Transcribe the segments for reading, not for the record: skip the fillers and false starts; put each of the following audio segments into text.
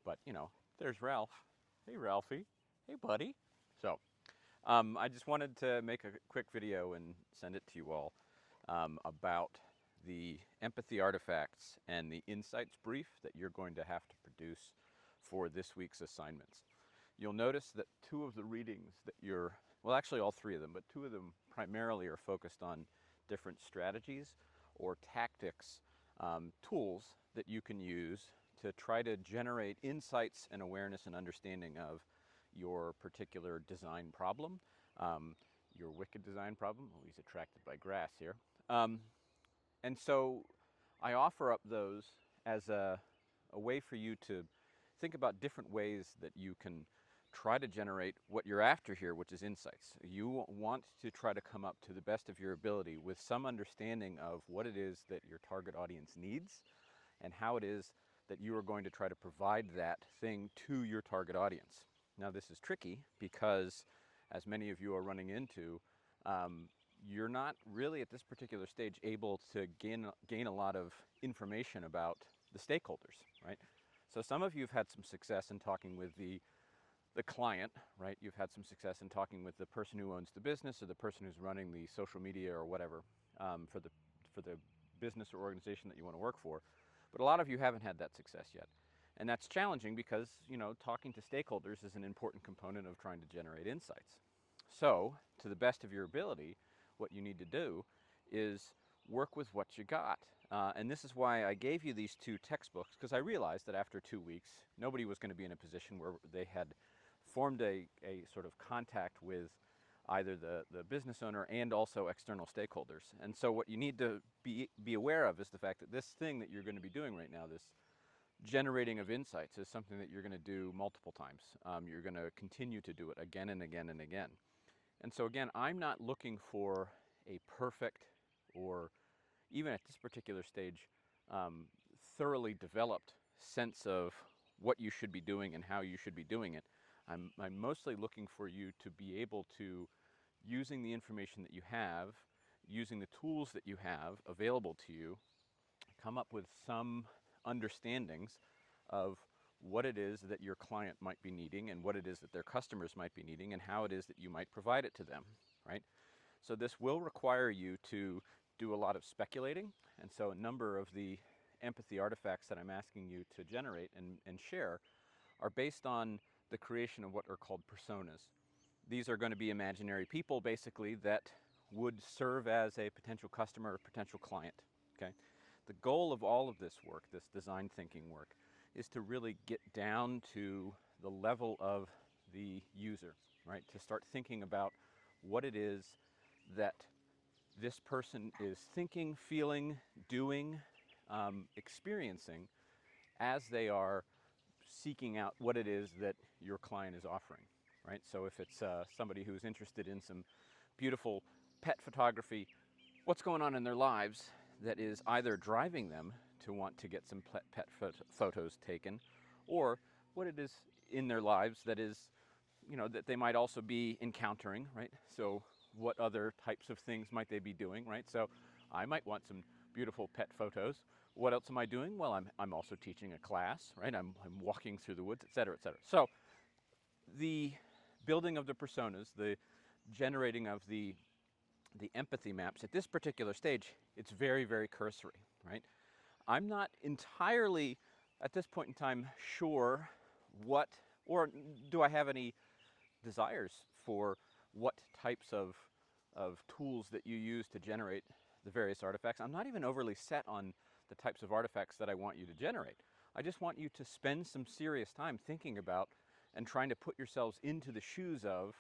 but you know, there's Ralph. Hey, Ralphie. Hey, buddy. So, I just wanted to make a quick video and send it to you all about the empathy artifacts and the insights brief that you're going to have to produce for this week's assignments. You'll notice that two of the readings that you're, well, actually all three of them, but two of them primarily are focused on different strategies or tactics, tools that you can use to try to generate insights and awareness and understanding of your particular design problem, your wicked design problem. Oh, he's attracted by grass here. And so I offer up those as a way for you to think about different ways that you can try to generate what you're after here, which is insights. You want to try to come up to the best of your ability with some understanding of what it is that your target audience needs and how it is that you are going to try to provide that thing to your target audience. Now, this is tricky because, as many of you are running into, you're not really at this particular stage able to gain a lot of information about the stakeholders, right? So some of you have had some success in talking with the client, right? You've had some success in talking with the person who owns the business or the person who's running the social media or whatever for the business or organization that you want to work for. But a lot of you haven't had that success yet. And that's challenging because, you know, talking to stakeholders is an important component of trying to generate insights. So, to the best of your ability, what you need to do is work with what you got. And this is why I gave you these two textbooks, because I realized that after 2 weeks, nobody was going to be in a position where they had formed a sort of contact with either the business owner and also external stakeholders. And so what you need to be aware of is the fact that this thing that you're going to be doing right now, this generating of insights, is something that you're going to do multiple times. You're going to continue to do it again and again and again. And so again, I'm not looking for a perfect, or even at this particular stage, thoroughly developed sense of what you should be doing and how you should be doing it. I'm mostly looking for you to be able to, using the information that you have, using the tools that you have available to you, come up with some understandings of what it is that your client might be needing and what it is that their customers might be needing and how it is that you might provide it to them, right? So this will require you to do a lot of speculating, and so a number of the empathy artifacts that I'm asking you to generate and share are based on the creation of what are called personas. These are going to be imaginary people, basically, that would serve as a potential customer or potential client, okay? The goal of all of this work, this design thinking work, is to really get down to the level of the user, right? To start thinking about what it is that this person is thinking, feeling, doing, experiencing as they are seeking out what it is that your client is offering, right? So if it's somebody who's interested in some beautiful pet photography, what's going on in their lives that is either driving them to want to get some pet photos taken, or what it is in their lives that is, you know, that they might also be encountering, right? So what other types of things might they be doing, right? So I might want some beautiful pet photos. What else am I doing? Well, I'm also teaching a class, right? I'm walking through the woods, et cetera, et cetera. So the building of the personas, the generating of the empathy maps, at this particular stage, it's very, very cursory, right? I'm not entirely, at this point in time, sure what, or do I have any desires for what types of tools that you use to generate the various artifacts. I'm not even overly set on the types of artifacts that I want you to generate. I just want you to spend some serious time thinking about and trying to put yourselves into the shoes of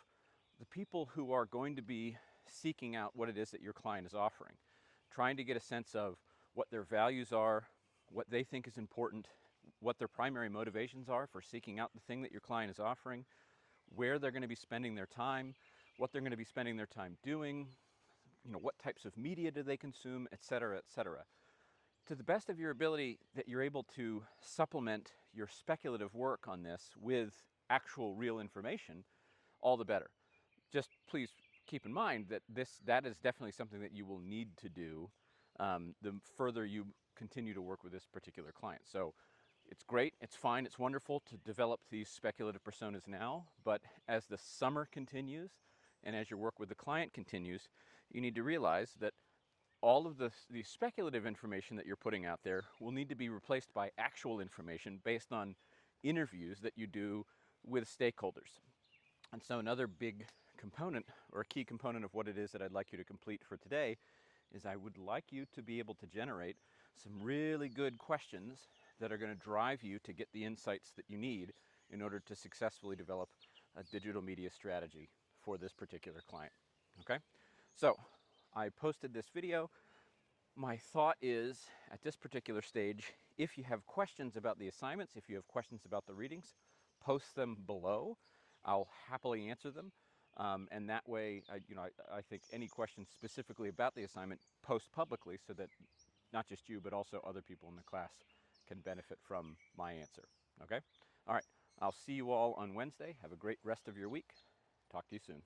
the people who are going to be seeking out what it is that your client is offering, trying to get a sense of what their values are, what they think is important, what their primary motivations are for seeking out the thing that your client is offering, where they're going to be spending their time, what they're going to be spending their time doing, you know, what types of media do they consume, et cetera, et cetera. To the best of your ability that you're able to supplement your speculative work on this with actual real information, all the better. Just please keep in mind that that is definitely something that you will need to do the further you continue to work with this particular client. So It's great, it's fine, it's wonderful to develop these speculative personas now, but as the summer continues and as your work with the client continues, you need to realize that all of the speculative information that you're putting out there will need to be replaced by actual information based on interviews that you do with stakeholders. And so another big component, or a key component of what it is that I'd like you to complete for today, is I would like you to be able to generate some really good questions that are going to drive you to get the insights that you need in order to successfully develop a digital media strategy for this particular client. Okay? So I posted this video. My thought is, at this particular stage, if you have questions about the assignments, if you have questions about the readings, post them below. I'll happily answer them. And that way, I think any questions specifically about the assignment, post publicly so that not just you, but also other people in the class can benefit from my answer. Okay? All right. I'll see you all on Wednesday. Have a great rest of your week. Talk to you soon.